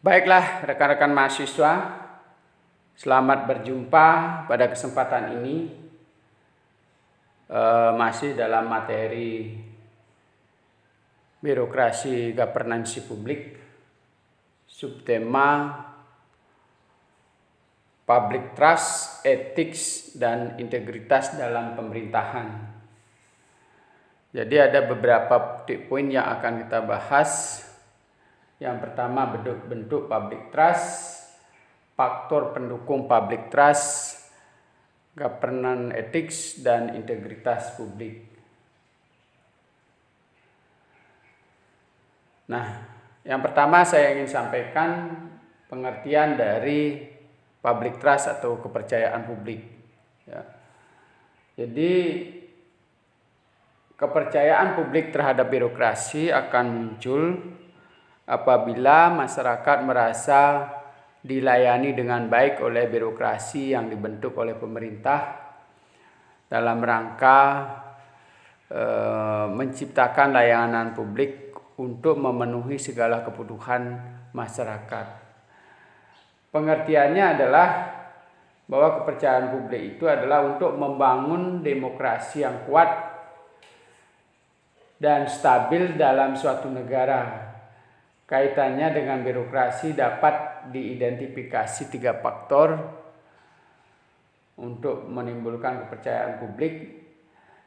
Baiklah rekan-rekan mahasiswa, selamat berjumpa pada kesempatan ini masih dalam materi birokrasi governance publik, subtema public trust, ethics, dan integritas dalam pemerintahan. Jadi ada beberapa poin yang akan kita bahas. Yang pertama, bentuk public trust, faktor pendukung public trust, governance ethics, dan integritas publik. Nah, yang pertama saya ingin sampaikan pengertian dari public trust atau kepercayaan publik. Ya. Jadi kepercayaan publik terhadap birokrasi akan muncul apabila masyarakat merasa dilayani dengan baik oleh birokrasi yang dibentuk oleh pemerintah dalam rangka menciptakan layanan publik untuk memenuhi segala kebutuhan masyarakat. Pengertiannya adalah bahwa kepercayaan publik itu adalah untuk membangun demokrasi yang kuat dan stabil dalam suatu negara. Kaitannya dengan birokrasi dapat diidentifikasi 3 faktor untuk menimbulkan kepercayaan publik.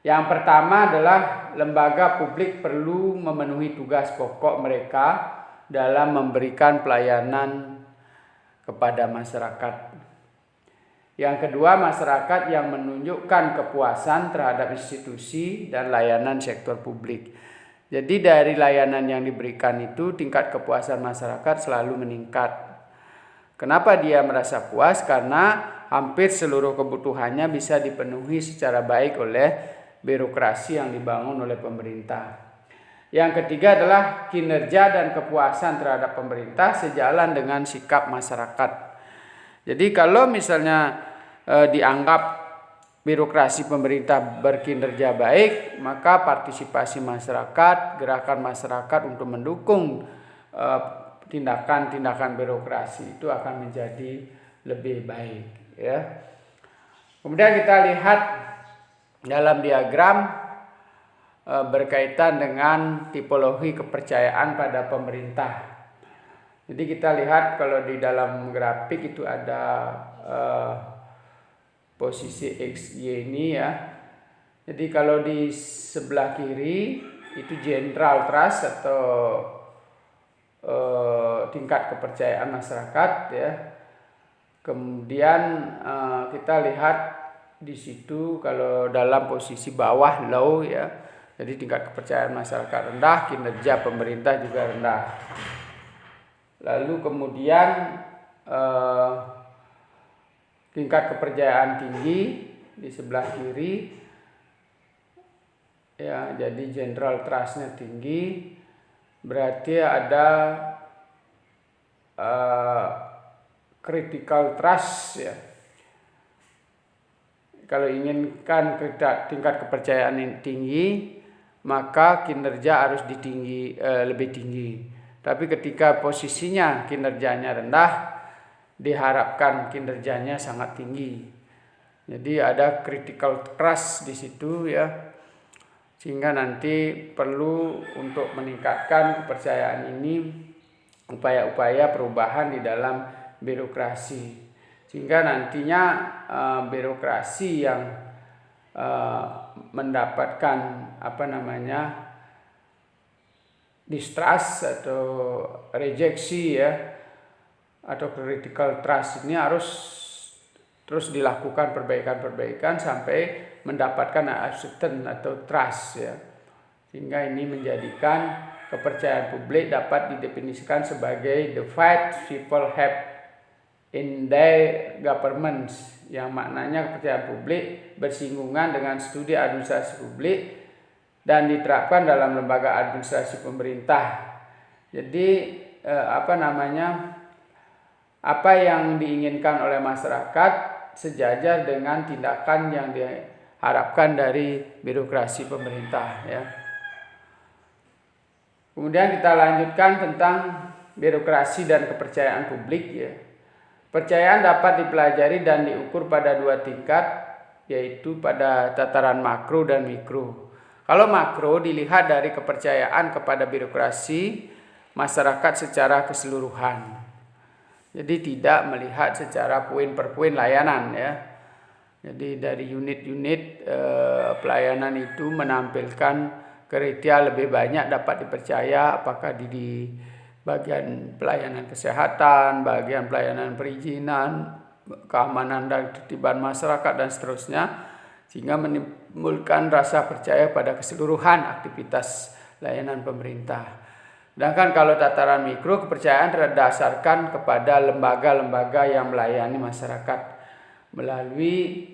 Yang pertama adalah lembaga publik perlu memenuhi tugas pokok mereka dalam memberikan pelayanan kepada masyarakat. Yang kedua, masyarakat yang menunjukkan kepuasan terhadap institusi dan layanan sektor publik. Jadi dari layanan yang diberikan itu tingkat kepuasan masyarakat selalu meningkat. Kenapa dia merasa puas? Karena hampir seluruh kebutuhannya bisa dipenuhi secara baik oleh birokrasi yang dibangun oleh pemerintah. Yang ketiga adalah kinerja dan kepuasan terhadap pemerintah sejalan dengan sikap masyarakat. Jadi kalau misalnya dianggap birokrasi pemerintah berkinerja baik, maka partisipasi masyarakat, gerakan masyarakat untuk mendukung tindakan-tindakan birokrasi itu akan menjadi lebih baik. Ya. Kemudian kita lihat dalam diagram berkaitan dengan tipologi kepercayaan pada pemerintah. Jadi kita lihat kalau di dalam grafik itu ada posisi XY ini ya. Jadi kalau di sebelah kiri itu general trust atau tingkat kepercayaan masyarakat ya. Kemudian kita lihat di situ kalau dalam posisi bawah low ya. Jadi tingkat kepercayaan masyarakat rendah, kinerja pemerintah juga rendah. Lalu kemudian tingkat kepercayaan tinggi di sebelah kiri ya, jadi general trustnya tinggi, berarti ada critical trust ya. Kalau inginkan tingkat kepercayaan yang tinggi, maka kinerja harus lebih tinggi. Tapi ketika posisinya kinerjanya rendah, diharapkan kinerjanya sangat tinggi. Jadi ada critical trust di situ ya. Sehingga nanti perlu untuk meningkatkan kepercayaan ini upaya-upaya perubahan di dalam birokrasi. Sehingga nantinya birokrasi yang mendapatkan distrust atau rejeksi ya, atau critical trust ini harus terus dilakukan perbaikan-perbaikan sampai mendapatkan acceptance atau trust ya. Sehingga ini menjadikan kepercayaan publik dapat didefinisikan sebagai the faith people have in their governments, yang maknanya kepercayaan publik bersinggungan dengan studi administrasi publik dan diterapkan dalam lembaga administrasi pemerintah. Jadi apa yang diinginkan oleh masyarakat sejajar dengan tindakan yang diharapkan dari birokrasi pemerintah ya. Kemudian kita lanjutkan tentang birokrasi dan kepercayaan publik ya. Percayaan dapat dipelajari dan diukur pada dua tingkat, yaitu pada tataran makro dan mikro. Kalau makro dilihat dari kepercayaan kepada birokrasi masyarakat secara keseluruhan. Jadi tidak melihat secara poin per poin layanan ya. Jadi dari unit-unit pelayanan itu menampilkan kriteria lebih banyak dapat dipercaya, apakah di bagian pelayanan kesehatan, bagian pelayanan perizinan, keamanan dan ketertiban masyarakat dan seterusnya, sehingga menimbulkan rasa percaya pada keseluruhan aktivitas layanan pemerintah. Sedangkan kalau tataran mikro, kepercayaan berdasarkan kepada lembaga-lembaga yang melayani masyarakat melalui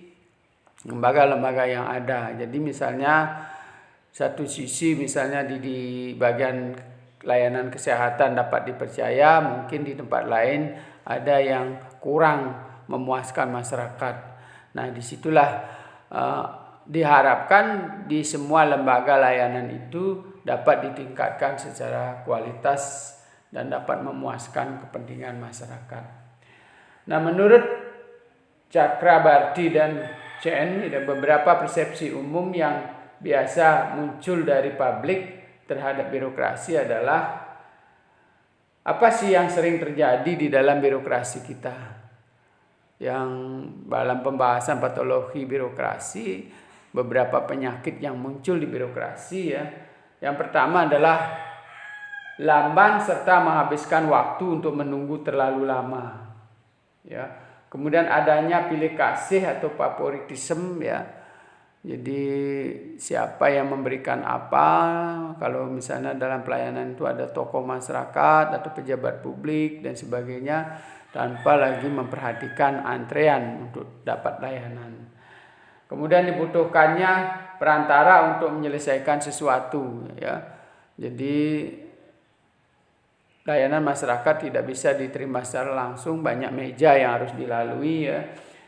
lembaga-lembaga yang ada. Jadi misalnya satu sisi misalnya di bagian layanan kesehatan dapat dipercaya, mungkin di tempat lain ada yang kurang memuaskan masyarakat. Nah, disitulah diharapkan di semua lembaga layanan itu dapat ditingkatkan secara kualitas dan dapat memuaskan kepentingan masyarakat. Nah, menurut Chakrabarty dan Chen, ada beberapa persepsi umum yang biasa muncul dari publik terhadap birokrasi adalah apa sih yang sering terjadi di dalam birokrasi kita. Yang dalam pembahasan patologi birokrasi, beberapa penyakit yang muncul di birokrasi ya. Yang pertama adalah lamban serta menghabiskan waktu untuk menunggu terlalu lama. Ya. Kemudian adanya pilih kasih atau favoritisme ya. Jadi siapa yang memberikan apa, kalau misalnya dalam pelayanan itu ada tokoh masyarakat atau pejabat publik dan sebagainya, tanpa lagi memperhatikan antrean untuk dapat layanan. Kemudian dibutuhkannya perantara untuk menyelesaikan sesuatu ya. Jadi layanan masyarakat tidak bisa diterima secara langsung, banyak meja yang harus dilalui ya.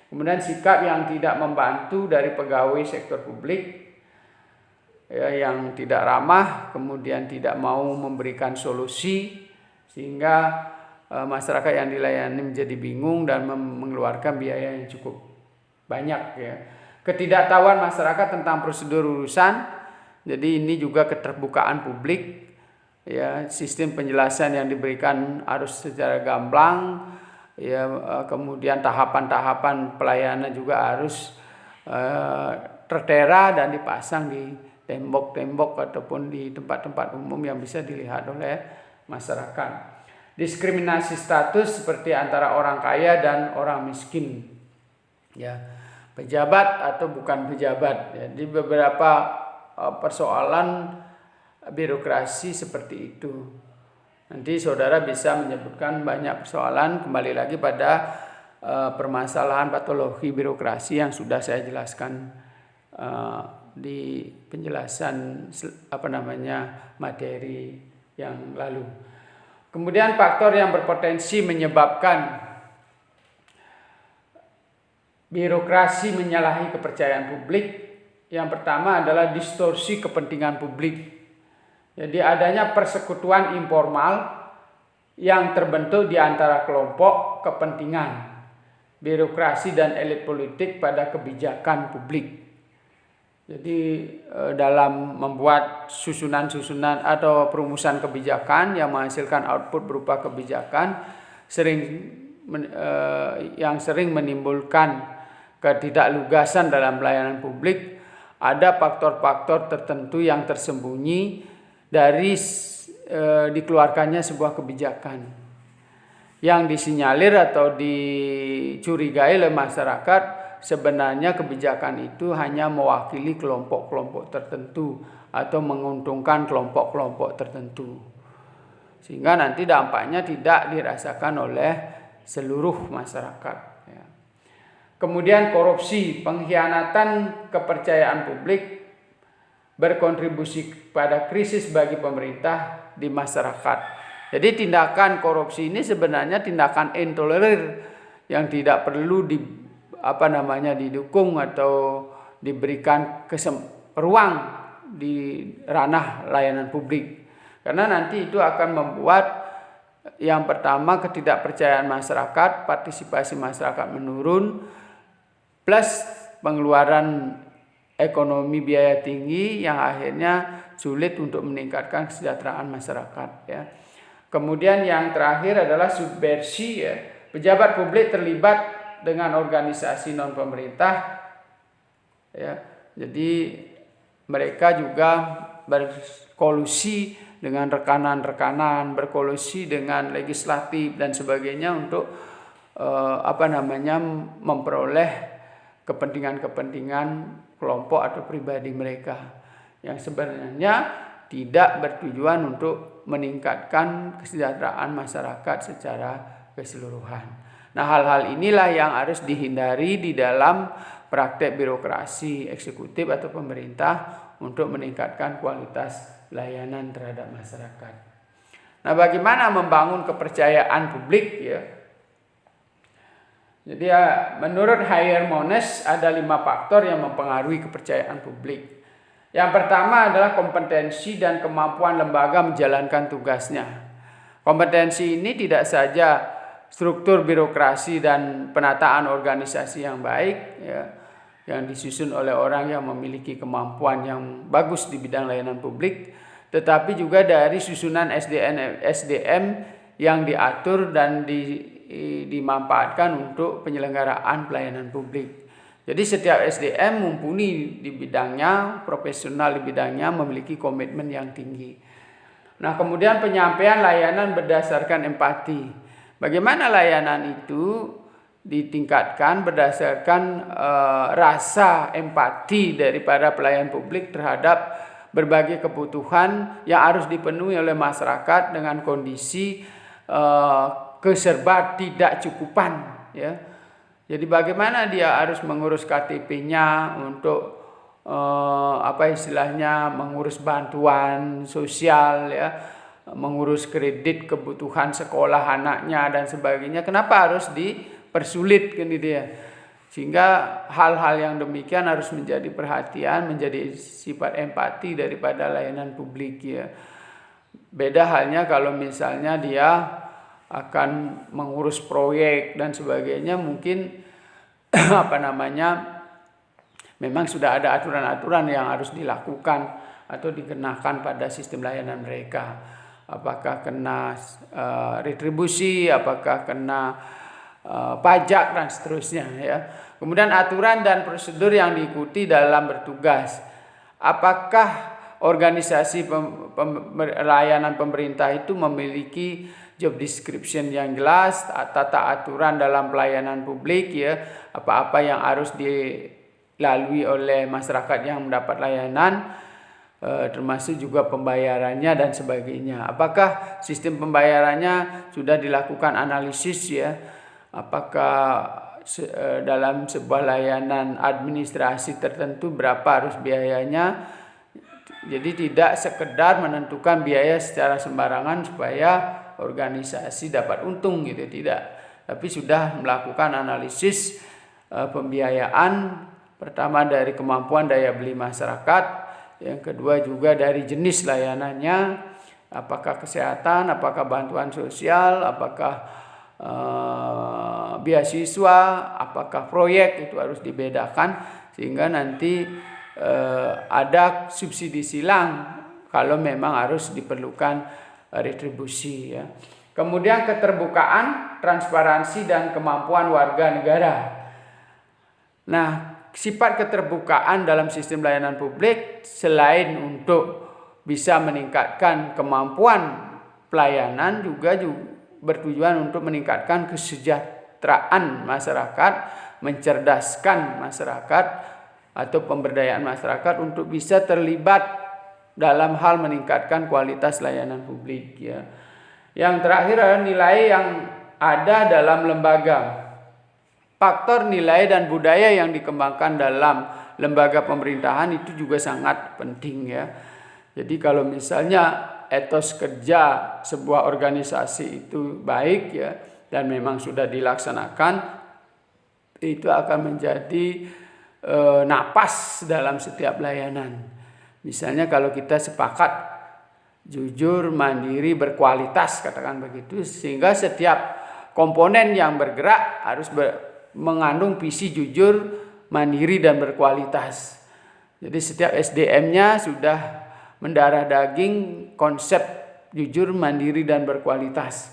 Kemudian sikap yang tidak membantu dari pegawai sektor publik ya, yang tidak ramah, kemudian tidak mau memberikan solusi sehingga masyarakat yang dilayani menjadi bingung dan mengeluarkan biaya yang cukup banyak ya. Ketidaktahuan masyarakat tentang prosedur urusan, jadi ini juga keterbukaan publik. Ya, sistem penjelasan yang diberikan harus secara gamblang ya, kemudian tahapan-tahapan pelayanan juga harus tertera dan dipasang di tembok-tembok ataupun di tempat-tempat umum yang bisa dilihat oleh masyarakat. Diskriminasi status seperti antara orang kaya dan orang miskin ya, pejabat atau bukan pejabat. Jadi beberapa persoalan birokrasi seperti itu. Nanti saudara bisa menyebutkan banyak persoalan, kembali lagi pada permasalahan patologi birokrasi yang sudah saya jelaskan di penjelasan materi yang lalu. Kemudian faktor yang berpotensi menyebabkan birokrasi menyalahi kepercayaan publik, yang pertama adalah distorsi kepentingan publik. Jadi adanya persekutuan informal yang terbentuk di antara kelompok kepentingan, birokrasi dan elit politik pada kebijakan publik. Jadi dalam membuat susunan-susunan atau perumusan kebijakan yang menghasilkan output berupa kebijakan yang sering menimbulkan ketidaklugasan dalam pelayanan publik, ada faktor-faktor tertentu yang tersembunyi dari dikeluarkannya sebuah kebijakan yang disinyalir atau dicurigai oleh masyarakat. Sebenarnya kebijakan itu hanya mewakili kelompok-kelompok tertentu atau menguntungkan kelompok-kelompok tertentu, sehingga nanti dampaknya tidak dirasakan oleh seluruh masyarakat ya. Kemudian korupsi, pengkhianatan kepercayaan publik berkontribusi pada krisis bagi pemerintah di masyarakat. Jadi tindakan korupsi ini sebenarnya tindakan intolerir yang tidak perlu didukung atau diberikan ruang di ranah layanan publik. Karena nanti itu akan membuat yang pertama ketidakpercayaan masyarakat, partisipasi masyarakat menurun, plus pengeluaran ekonomi biaya tinggi yang akhirnya sulit untuk meningkatkan kesejahteraan masyarakat ya. Kemudian yang terakhir adalah subversi ya. Pejabat publik terlibat dengan organisasi non pemerintah ya. Jadi mereka juga berkolusi dengan rekanan-rekanan, berkolusi dengan legislatif dan sebagainya untuk memperoleh kepentingan-kepentingan kelompok atau pribadi mereka yang sebenarnya tidak bertujuan untuk meningkatkan kesejahteraan masyarakat secara keseluruhan. Nah, hal-hal inilah yang harus dihindari di dalam praktek birokrasi eksekutif atau pemerintah untuk meningkatkan kualitas layanan terhadap masyarakat. Nah, bagaimana membangun kepercayaan publik ya? Jadi menurut Hyermones ada 5 faktor yang mempengaruhi kepercayaan publik. Yang pertama adalah kompetensi dan kemampuan lembaga menjalankan tugasnya. Kompetensi ini tidak saja struktur birokrasi dan penataan organisasi yang baik ya, yang disusun oleh orang yang memiliki kemampuan yang bagus di bidang layanan publik, tetapi juga dari susunan SDM yang diatur dan dimanfaatkan untuk penyelenggaraan pelayanan publik. Jadi setiap SDM mumpuni di bidangnya, profesional di bidangnya, memiliki komitmen yang tinggi. Nah, kemudian penyampaian layanan berdasarkan empati. Bagaimana layanan itu ditingkatkan berdasarkan rasa empati daripada pelayan publik terhadap berbagai kebutuhan yang harus dipenuhi oleh masyarakat dengan kondisi keserba tidak cukupan ya. Jadi bagaimana dia harus mengurus KTP-nya untuk mengurus bantuan sosial ya, mengurus kredit kebutuhan sekolah anaknya dan sebagainya. Kenapa harus dipersulit kan gitu ya? Sehingga hal-hal yang demikian harus menjadi perhatian, menjadi sifat empati daripada layanan publik ya. Beda halnya kalau misalnya dia akan mengurus proyek dan sebagainya, mungkin memang sudah ada aturan-aturan yang harus dilakukan atau dikenakan pada sistem layanan mereka. Apakah kena retribusi, apakah kena pajak dan seterusnya ya. Kemudian aturan dan prosedur yang diikuti dalam bertugas. Apakah organisasi layanan pemerintah itu memiliki job description yang jelas, tata aturan dalam pelayanan publik ya, apa-apa yang harus dilalui oleh masyarakat yang mendapat layanan, termasuk juga pembayarannya dan sebagainya. Apakah sistem pembayarannya sudah dilakukan analisis ya, apakah dalam sebuah layanan administrasi tertentu berapa harus biayanya. Jadi tidak sekedar menentukan biaya secara sembarangan supaya organisasi dapat untung gitu, tidak. Tapi sudah melakukan analisis pembiayaan, pertama dari kemampuan daya beli masyarakat, yang kedua juga dari jenis layanannya, apakah kesehatan, apakah bantuan sosial, apakah beasiswa, apakah proyek, itu harus dibedakan sehingga nanti ada subsidi silang kalau memang harus diperlukan retribusi ya. Kemudian keterbukaan, transparansi dan kemampuan warga negara. Nah, sifat keterbukaan dalam sistem layanan publik selain untuk bisa meningkatkan kemampuan pelayanan juga bertujuan untuk meningkatkan kesejahteraan masyarakat, mencerdaskan masyarakat atau pemberdayaan masyarakat untuk bisa terlibat dalam hal meningkatkan kualitas layanan publik ya. Yang terakhir adalah nilai yang ada dalam lembaga. Faktor nilai dan budaya yang dikembangkan dalam lembaga pemerintahan itu juga sangat penting ya. Jadi kalau misalnya etos kerja sebuah organisasi itu baik ya dan memang sudah dilaksanakan, itu akan menjadi napas dalam setiap layanan. Misalnya kalau kita sepakat jujur, mandiri, berkualitas, katakan begitu, sehingga setiap komponen yang bergerak harus mengandung visi jujur, mandiri, dan berkualitas. Jadi setiap SDM-nya sudah mendarah daging konsep jujur, mandiri, dan berkualitas,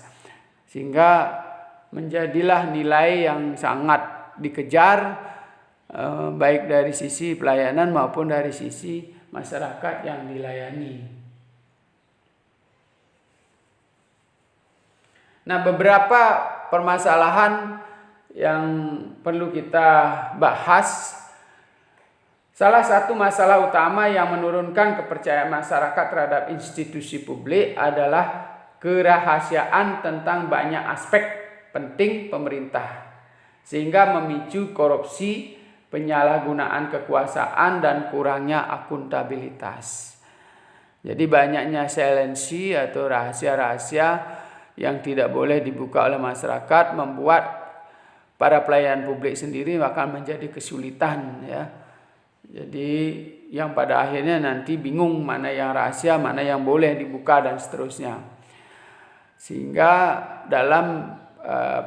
sehingga menjadilah nilai yang sangat dikejar, baik dari sisi pelayanan maupun dari sisi masyarakat yang dilayani. Nah, beberapa permasalahan yang perlu kita bahas. Salah satu masalah utama yang menurunkan kepercayaan masyarakat terhadap institusi publik adalah kerahasiaan tentang banyak aspek penting pemerintah, sehingga memicu korupsi, penyalahgunaan kekuasaan, dan kurangnya akuntabilitas. Jadi banyaknya silensi atau rahasia-rahasia yang tidak boleh dibuka oleh masyarakat membuat para pelayan publik sendiri akan menjadi kesulitan, ya. Jadi yang pada akhirnya nanti bingung mana yang rahasia, mana yang boleh dibuka, dan seterusnya. Sehingga dalam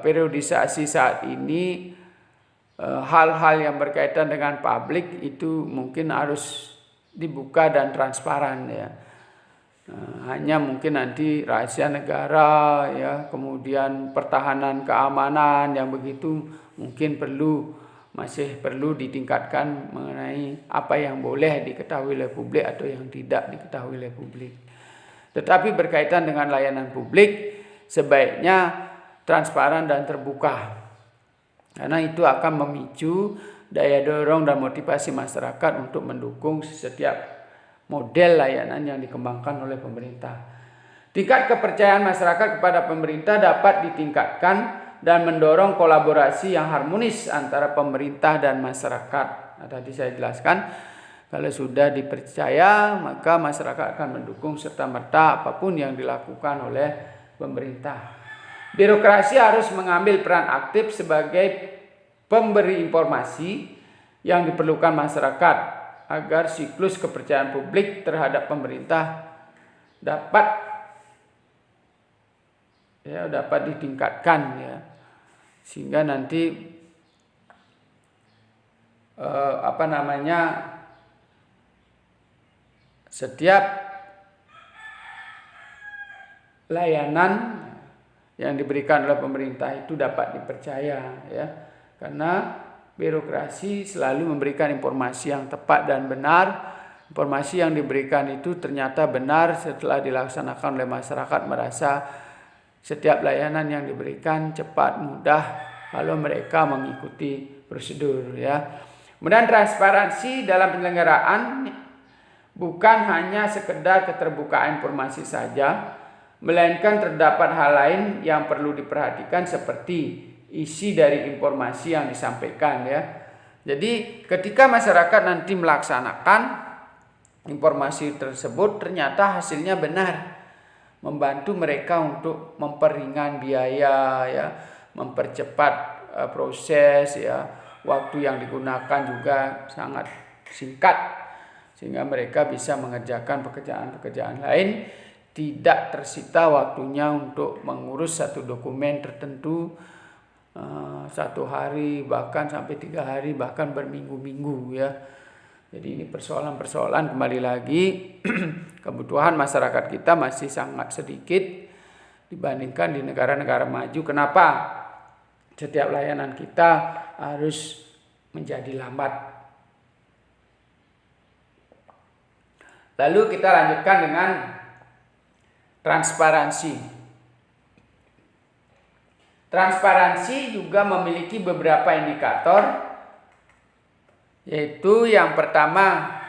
periodisasi saat ini hal-hal yang berkaitan dengan publik itu mungkin harus dibuka dan transparan, ya. Hanya mungkin nanti rahasia negara, ya, kemudian pertahanan keamanan yang begitu mungkin masih perlu ditingkatkan mengenai apa yang boleh diketahui oleh publik atau yang tidak diketahui oleh publik. Tetapi berkaitan dengan layanan publik sebaiknya transparan dan terbuka, karena itu akan memicu daya dorong dan motivasi masyarakat untuk mendukung setiap model layanan yang dikembangkan oleh pemerintah. Tingkat kepercayaan masyarakat kepada pemerintah dapat ditingkatkan dan mendorong kolaborasi yang harmonis antara pemerintah dan masyarakat. Nah, tadi saya jelaskan, kalau sudah dipercaya maka masyarakat akan mendukung serta-merta apapun yang dilakukan oleh pemerintah. Birokrasi harus mengambil peran aktif sebagai pemberi informasi yang diperlukan masyarakat agar siklus kepercayaan publik terhadap pemerintah dapat ditingkatkan, ya, sehingga nanti setiap layanan yang diberikan oleh pemerintah itu dapat dipercaya, ya, karena birokrasi selalu memberikan informasi yang tepat dan benar. Informasi yang diberikan itu ternyata benar setelah dilaksanakan oleh masyarakat, merasa setiap layanan yang diberikan cepat, mudah kalau mereka mengikuti prosedur, ya. Kemudian transparansi dalam penyelenggaraan bukan hanya sekedar keterbukaan informasi saja, melainkan terdapat hal lain yang perlu diperhatikan seperti isi dari informasi yang disampaikan, ya. Jadi ketika masyarakat nanti melaksanakan informasi tersebut ternyata hasilnya benar, membantu mereka untuk memperingan biaya, ya, mempercepat proses, ya, waktu yang digunakan juga sangat singkat sehingga mereka bisa mengerjakan pekerjaan-pekerjaan lain, tidak tersita waktunya untuk mengurus satu dokumen tertentu 1 hari, bahkan sampai 3 hari, bahkan berminggu-minggu, ya. Jadi ini persoalan-persoalan, kembali lagi kebutuhan masyarakat kita masih sangat sedikit dibandingkan di negara-negara maju. Kenapa setiap layanan kita harus menjadi lambat? Lalu kita lanjutkan dengan transparansi. Transparansi juga memiliki beberapa indikator, yaitu yang pertama,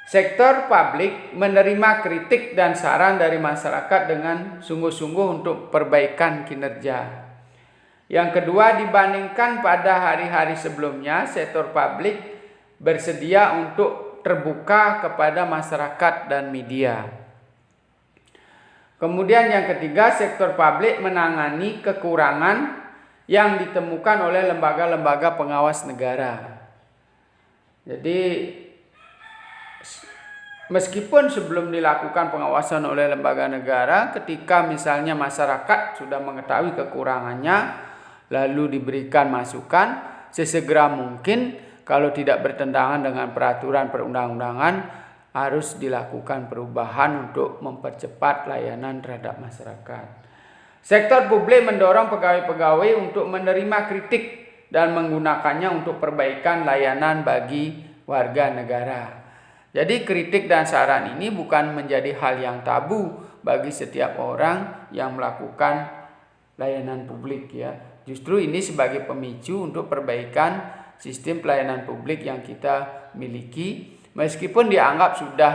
sektor publik menerima kritik dan saran dari masyarakat dengan sungguh-sungguh untuk perbaikan kinerja. Yang kedua, dibandingkan pada hari-hari sebelumnya, sektor publik bersedia untuk terbuka kepada masyarakat dan media. Kemudian yang ketiga, sektor publik menangani kekurangan yang ditemukan oleh lembaga-lembaga pengawas negara. Jadi meskipun sebelum dilakukan pengawasan oleh lembaga negara, ketika misalnya masyarakat sudah mengetahui kekurangannya, lalu diberikan masukan, sesegera mungkin kalau tidak bertentangan dengan peraturan perundang-undangan, harus dilakukan perubahan untuk mempercepat layanan terhadap masyarakat. Sektor publik mendorong pegawai-pegawai untuk menerima kritik dan menggunakannya untuk perbaikan layanan bagi warga negara. Jadi kritik dan saran ini bukan menjadi hal yang tabu bagi setiap orang yang melakukan layanan publik ya. Justru ini sebagai pemicu untuk perbaikan sistem pelayanan publik yang kita miliki. Meskipun dianggap sudah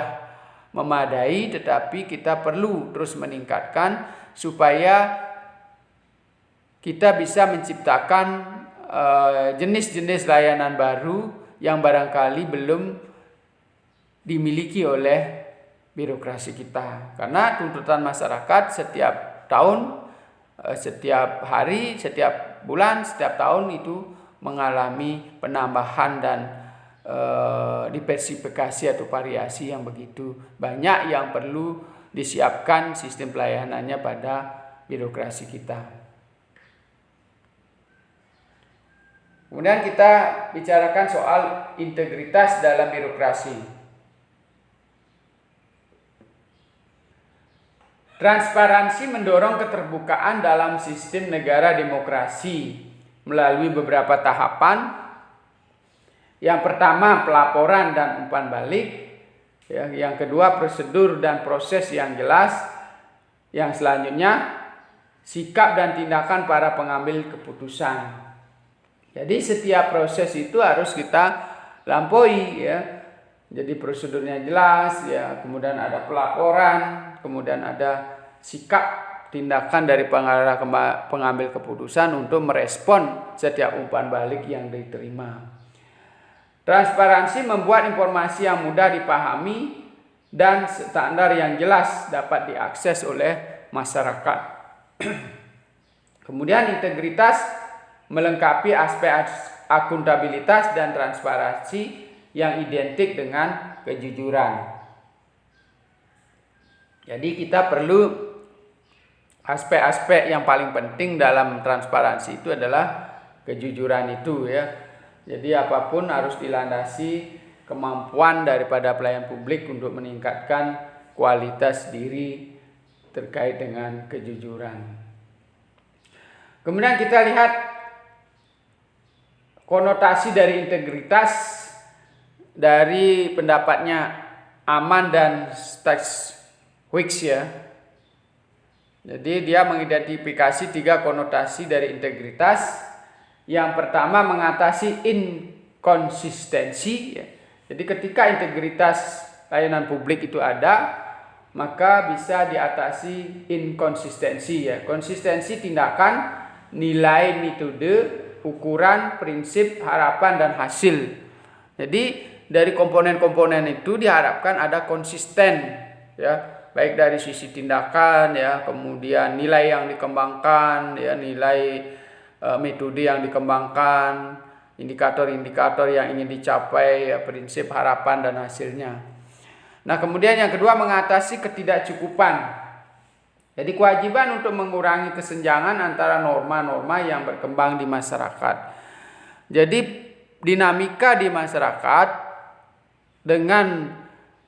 memadai, tetapi kita perlu terus meningkatkan supaya kita bisa menciptakan jenis-jenis layanan baru yang barangkali belum dimiliki oleh birokrasi kita. Karena tuntutan masyarakat setiap tahun, setiap hari, setiap bulan, setiap tahun itu mengalami penambahan dan diversifikasi atau variasi yang begitu banyak yang perlu disiapkan sistem pelayanannya pada birokrasi kita. Kemudian kita bicarakan soal integritas dalam birokrasi. Transparansi mendorong keterbukaan dalam sistem negara demokrasi melalui beberapa tahapan. Yang pertama, pelaporan dan umpan balik. Yang kedua, prosedur dan proses yang jelas. Yang selanjutnya, sikap dan tindakan para pengambil keputusan. Jadi setiap proses itu harus kita lampaui ya. Jadi prosedurnya jelas ya, kemudian ada pelaporan, kemudian ada sikap tindakan dari pengambil keputusan untuk merespon setiap umpan balik yang diterima. Transparansi membuat informasi yang mudah dipahami dan standar yang jelas dapat diakses oleh masyarakat. Kemudian integritas melengkapi aspek akuntabilitas dan transparansi yang identik dengan kejujuran. Jadi kita perlu aspek-aspek yang paling penting dalam transparansi itu adalah kejujuran itu ya. Jadi apapun harus dilandasi kemampuan daripada pelayan publik untuk meningkatkan kualitas diri terkait dengan kejujuran. Kemudian kita lihat konotasi dari integritas dari pendapatnya Aman dan Stachwicz ya. Jadi dia mengidentifikasi 3 konotasi dari integritas. Yang pertama mengatasi inkonsistensi ya. Jadi ketika integritas layanan publik itu ada, maka bisa diatasi inkonsistensi ya. Konsistensi tindakan, nilai, metode, ukuran, prinsip, harapan dan hasil. Jadi dari komponen-komponen itu diharapkan ada konsisten ya, baik dari sisi tindakan ya, kemudian nilai yang dikembangkan ya, nilai metode yang dikembangkan, indikator-indikator yang ingin dicapai ya, prinsip, harapan dan hasilnya. Nah, kemudian yang kedua mengatasi ketidakcukupan. Jadi kewajiban untuk mengurangi kesenjangan antara norma-norma yang berkembang di masyarakat. Jadi dinamika di masyarakat dengan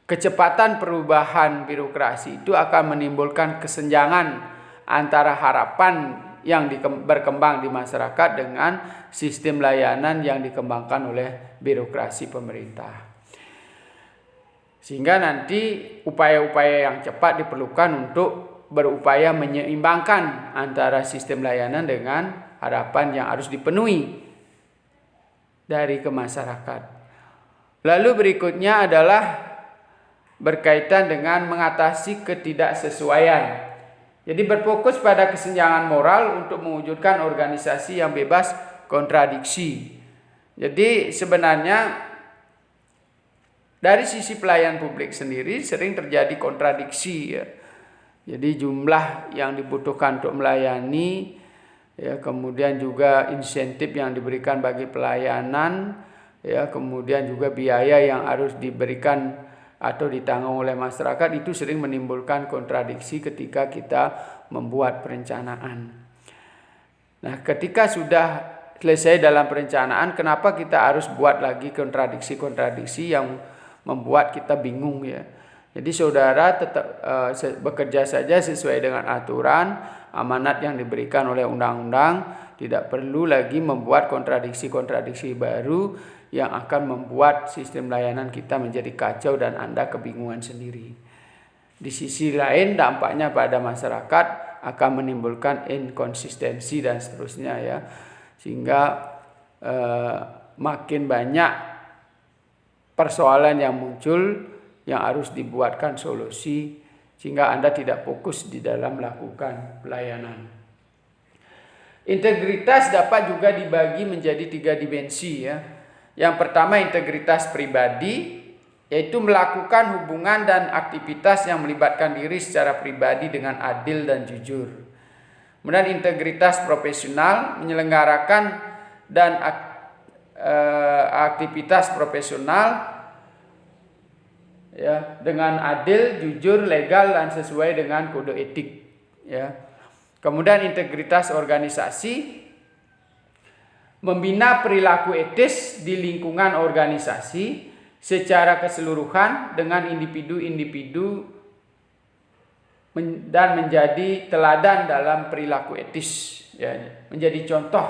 kecepatan perubahan birokrasi itu akan menimbulkan kesenjangan antara harapan yang berkembang di masyarakat dengan sistem layanan yang dikembangkan oleh birokrasi pemerintah. Sehingga nanti upaya-upaya yang cepat diperlukan untuk berupaya menyeimbangkan antara sistem layanan dengan harapan yang harus dipenuhi dari masyarakat. Lalu berikutnya adalah berkaitan dengan mengatasi ketidaksesuaian. Jadi berfokus pada kesenjangan moral untuk mewujudkan organisasi yang bebas kontradiksi. Jadi sebenarnya dari sisi pelayan publik sendiri sering terjadi kontradiksi ya. Jadi jumlah yang dibutuhkan untuk melayani ya, kemudian juga insentif yang diberikan bagi pelayanan ya, kemudian juga biaya yang harus diberikan atau ditanggung oleh masyarakat, itu sering menimbulkan kontradiksi ketika kita membuat perencanaan. Nah, ketika sudah selesai dalam perencanaan, kenapa kita harus buat lagi kontradiksi-kontradiksi yang membuat kita bingung ya. Jadi saudara tetap bekerja saja sesuai dengan aturan, amanat yang diberikan oleh undang-undang, tidak perlu lagi membuat kontradiksi-kontradiksi baru yang akan membuat sistem layanan kita menjadi kacau dan Anda kebingungan sendiri. Di sisi lain dampaknya pada masyarakat akan menimbulkan inkonsistensi dan seterusnya ya. Sehingga makin banyak persoalan yang muncul yang harus dibuatkan solusi sehingga Anda tidak fokus di dalam melakukan pelayanan. Integritas dapat juga dibagi menjadi 3 dimensi ya. Yang pertama integritas pribadi, yaitu melakukan hubungan dan aktivitas yang melibatkan diri secara pribadi dengan adil dan jujur. Kemudian integritas profesional, menyelenggarakan dan aktivitas profesional ya dengan adil, jujur, legal dan sesuai dengan kode etik ya. Kemudian integritas organisasi, membina perilaku etis di lingkungan organisasi secara keseluruhan dengan individu-individu dan menjadi teladan dalam perilaku etis ya, menjadi contoh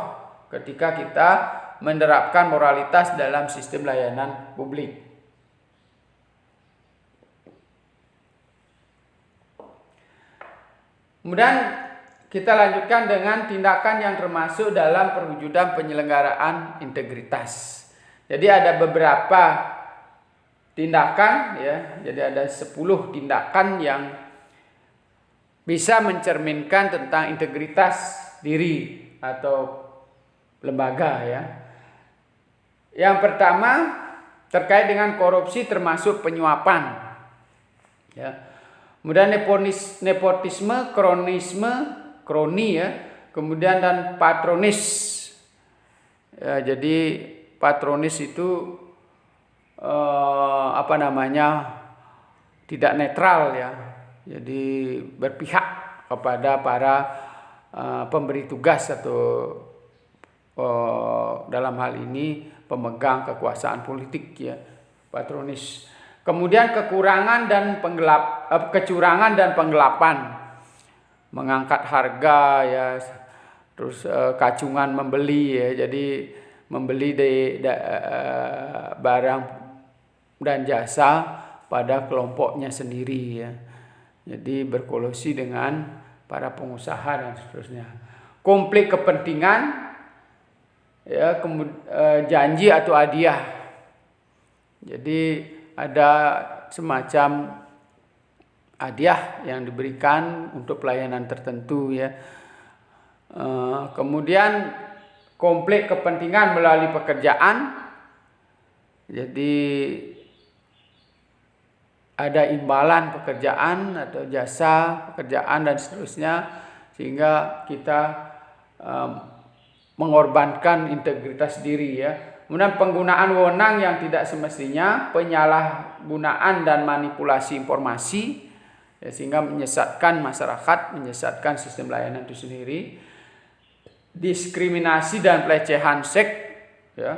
ketika kita menerapkan moralitas dalam sistem layanan publik. Kemudian kita lanjutkan dengan tindakan yang termasuk dalam perwujudan penyelenggaraan integritas. Jadi ada beberapa tindakan ya. Jadi ada 10 tindakan yang bisa mencerminkan tentang integritas diri atau lembaga ya. Yang pertama terkait dengan korupsi termasuk penyuapan. Ya. Kemudian nepotisme, kroni ya, kemudian dan patronis. Ya, jadi patronis itu tidak netral ya. Jadi berpihak kepada para pemberi tugas atau dalam hal ini pemegang kekuasaan politik ya, patronis. Kemudian kecurangan dan penggelapan, mengangkat harga ya, terus kacungan membeli ya, jadi membeli barang dan jasa pada kelompoknya sendiri ya, jadi berkolusi dengan para pengusaha dan seterusnya. Konflik kepentingan ya, janji atau hadiah, jadi ada semacam hadiah yang diberikan untuk pelayanan tertentu ya. Kemudian konflik kepentingan melalui pekerjaan, jadi ada imbalan pekerjaan atau jasa pekerjaan dan seterusnya, sehingga kita mengorbankan integritas diri ya. Kemudian penggunaan wewenang yang tidak semestinya, penyalahgunaan dan manipulasi informasi ya, sehingga menyesatkan masyarakat, menyesatkan sistem layanan itu sendiri. Diskriminasi dan pelecehan seks ya,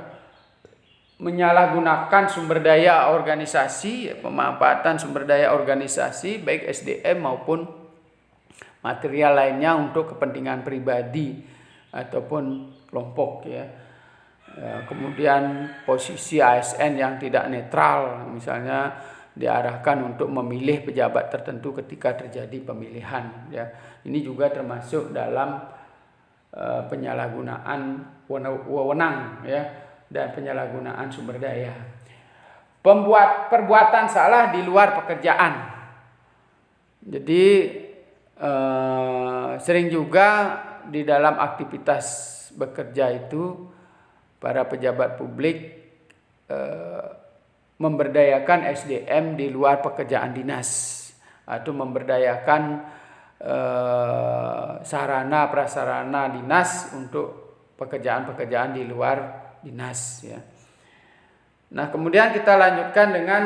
menyalahgunakan sumber daya organisasi, pemanfaatan sumber daya organisasi baik SDM maupun material lainnya untuk kepentingan pribadi ataupun kelompok ya. Kemudian posisi ASN yang tidak netral, misalnya diarahkan untuk memilih pejabat tertentu ketika terjadi pemilihan ya. Ini juga termasuk dalam penyalahgunaan wewenang ya, dan penyalahgunaan sumber daya. Perbuatan salah di luar pekerjaan. Jadi sering juga di dalam aktivitas bekerja itu para pejabat publik memberdayakan SDM di luar pekerjaan dinas atau memberdayakan sarana prasarana dinas untuk pekerjaan-pekerjaan di luar dinas ya. Nah, kemudian kita lanjutkan dengan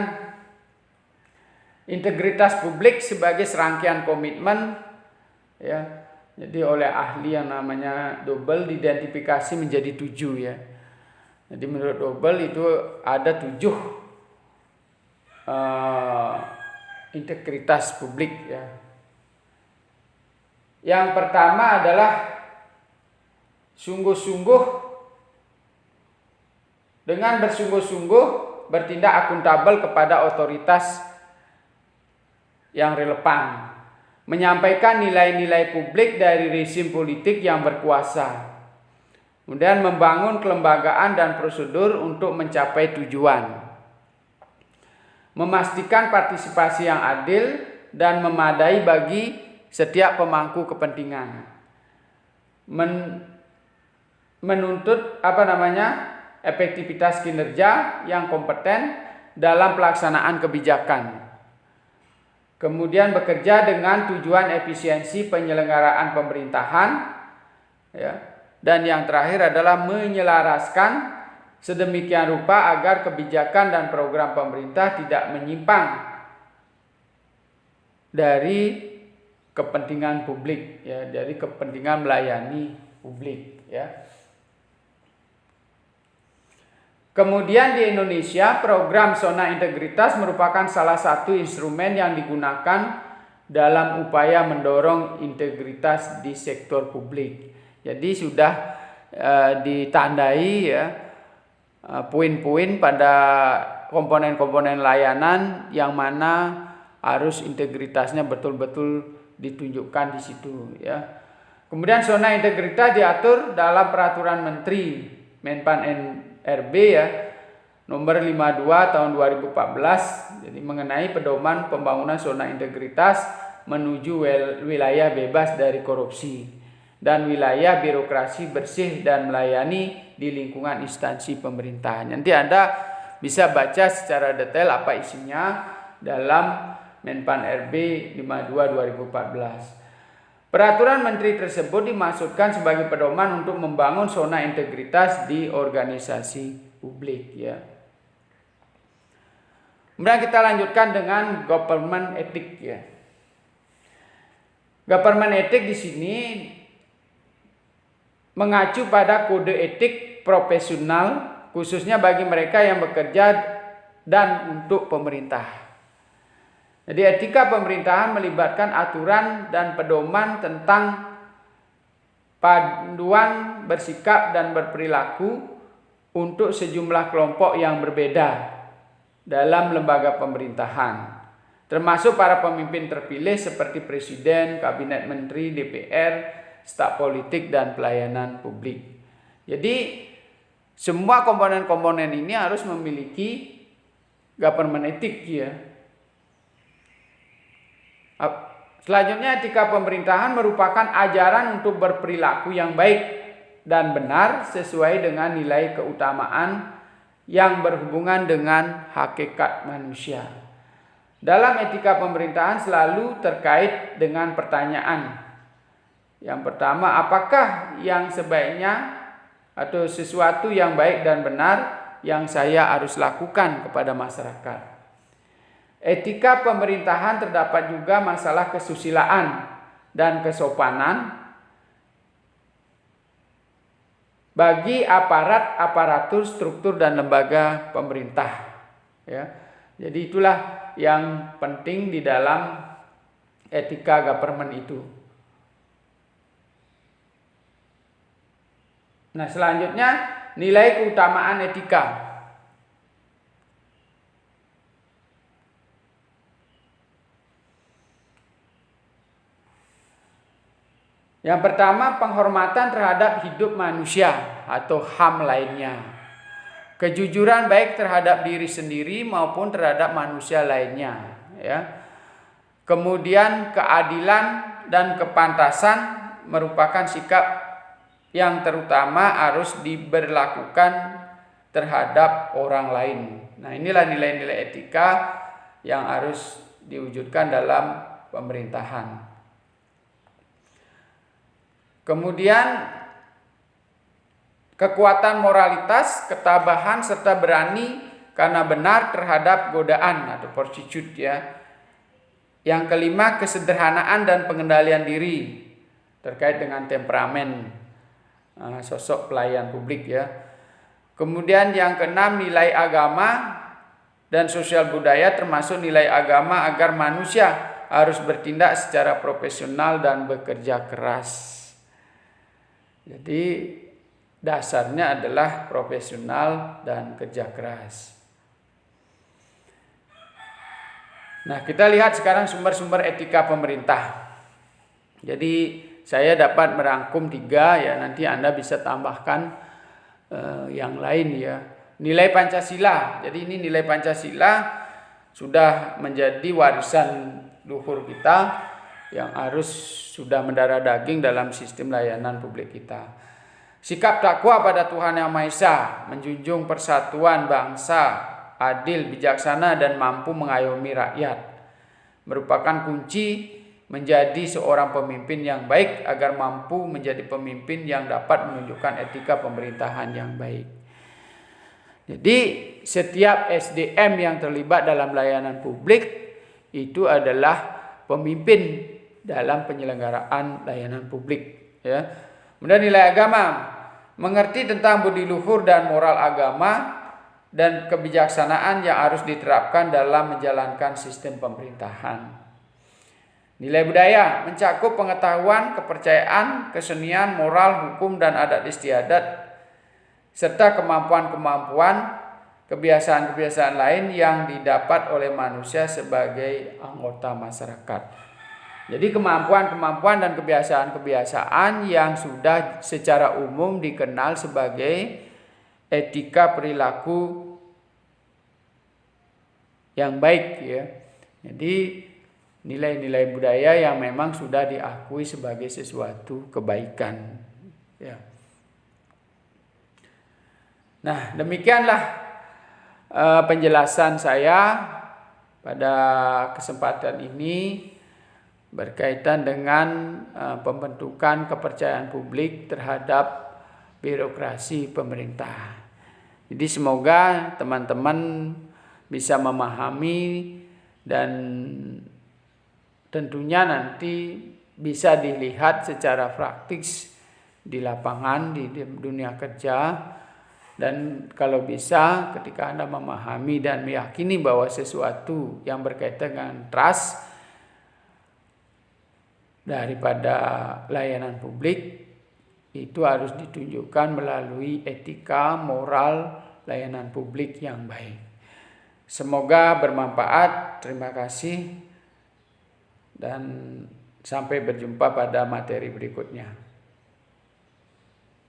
Integritas publik sebagai serangkaian komitmen, ya. Jadi oleh ahli yang namanya Dobel diidentifikasi menjadi 7, ya. Jadi menurut Dobel itu ada 7 integritas publik, ya. Yang pertama adalah dengan bersungguh-sungguh bertindak akuntabel kepada otoritas yang relevan, menyampaikan nilai-nilai publik dari rezim politik yang berkuasa, kemudian membangun kelembagaan dan prosedur untuk mencapai tujuan, memastikan partisipasi yang adil dan memadai bagi setiap pemangku kepentingan, menuntut efektivitas kinerja yang kompeten dalam pelaksanaan kebijakan. Kemudian bekerja dengan tujuan efisiensi penyelenggaraan pemerintahan, ya. Dan yang terakhir adalah menyelaraskan sedemikian rupa agar kebijakan dan program pemerintah tidak menyimpang dari kepentingan publik, ya, dari kepentingan melayani publik, ya. Kemudian di Indonesia, program Zona Integritas merupakan salah satu instrumen yang digunakan dalam upaya mendorong integritas di sektor publik. Jadi sudah ditandai, ya, poin-poin pada komponen-komponen layanan yang mana harus integritasnya betul-betul ditunjukkan di situ, ya. Kemudian zona integritas diatur dalam peraturan Menteri Menpan RB, ya, nomor 52 tahun 2014, jadi mengenai pedoman pembangunan zona integritas menuju wilayah bebas dari korupsi dan wilayah birokrasi bersih dan melayani di lingkungan instansi pemerintahan. Nanti Anda bisa baca secara detail apa isinya dalam Menpan RB 52 2014. Peraturan menteri tersebut dimaksudkan sebagai pedoman untuk membangun zona integritas di organisasi publik, ya. Kemudian kita lanjutkan dengan government ethic, ya. Government ethic di sini mengacu pada kode etik profesional khususnya bagi mereka yang bekerja dan untuk pemerintah. Jadi etika pemerintahan melibatkan aturan dan pedoman tentang panduan bersikap dan berperilaku untuk sejumlah kelompok yang berbeda dalam lembaga pemerintahan, termasuk para pemimpin terpilih seperti presiden, kabinet menteri, DPR, staf politik, dan pelayanan publik. Jadi semua komponen-komponen ini harus memiliki government ethic, ya. Selanjutnya, etika pemerintahan merupakan ajaran untuk berperilaku yang baik dan benar sesuai dengan nilai keutamaan yang berhubungan dengan hakikat manusia. Dalam etika pemerintahan selalu terkait dengan pertanyaan. Yang pertama, apakah yang sebaiknya atau sesuatu yang baik dan benar yang saya harus lakukan kepada masyarakat? Etika pemerintahan terdapat juga masalah kesusilaan dan kesopanan bagi aparatur, struktur, dan lembaga pemerintah, ya. Jadi itulah yang penting di dalam etika government itu. Nah, selanjutnya nilai keutamaan etika. Yang pertama, penghormatan terhadap hidup manusia atau HAM lainnya. Kejujuran baik terhadap diri sendiri maupun terhadap manusia lainnya, ya. Kemudian keadilan dan kepantasan merupakan sikap yang terutama harus diberlakukan terhadap orang lain. Nah, inilah nilai-nilai etika yang harus diwujudkan dalam pemerintahan. Kemudian kekuatan moralitas, ketabahan, serta berani karena benar terhadap godaan atau fortitude, ya. Yang kelima, kesederhanaan dan pengendalian diri terkait dengan temperamen sosok pelayan publik ya. Kemudian yang keenam, nilai agama dan sosial budaya termasuk nilai agama agar manusia harus bertindak secara profesional dan bekerja keras. Jadi dasarnya adalah profesional dan kerja keras. Nah, kita lihat sekarang sumber-sumber etika pemerintah. Jadi saya dapat merangkum 3 ya, nanti Anda bisa tambahkan yang lain ya. Nilai Pancasila. Jadi ini nilai Pancasila sudah menjadi warisan luhur kita yang harus sudah mendarah daging dalam sistem layanan publik kita. Sikap takwa pada Tuhan Yang Maha Esa, menjunjung persatuan bangsa, adil, bijaksana, dan mampu mengayomi rakyat, merupakan kunci menjadi seorang pemimpin yang baik agar mampu menjadi pemimpin yang dapat menunjukkan etika pemerintahan yang baik. Jadi setiap SDM yang terlibat dalam layanan publik itu adalah pemimpin dalam penyelenggaraan layanan publik ya. Kemudian nilai agama, mengerti tentang budi luhur dan moral agama dan kebijaksanaan yang harus diterapkan dalam menjalankan sistem pemerintahan. Nilai budaya, mencakup pengetahuan, kepercayaan, kesenian, moral, hukum, dan adat istiadat serta kemampuan-kemampuan, kebiasaan-kebiasaan lain yang didapat oleh manusia sebagai anggota masyarakat. Jadi kemampuan-kemampuan dan kebiasaan-kebiasaan yang sudah secara umum dikenal sebagai etika perilaku yang baik ya. Jadi nilai-nilai budaya yang memang sudah diakui sebagai sesuatu kebaikan ya. Nah, demikianlah penjelasan saya pada kesempatan ini berkaitan dengan pembentukan kepercayaan publik terhadap birokrasi pemerintah. Jadi semoga teman-teman bisa memahami dan tentunya nanti bisa dilihat secara praktis di lapangan, di dunia kerja. Dan kalau bisa ketika Anda memahami dan meyakini bahwa sesuatu yang berkaitan dengan trust daripada layanan publik itu harus ditunjukkan melalui etika moral layanan publik yang baik. Semoga bermanfaat. Terima kasih dan sampai berjumpa pada materi berikutnya.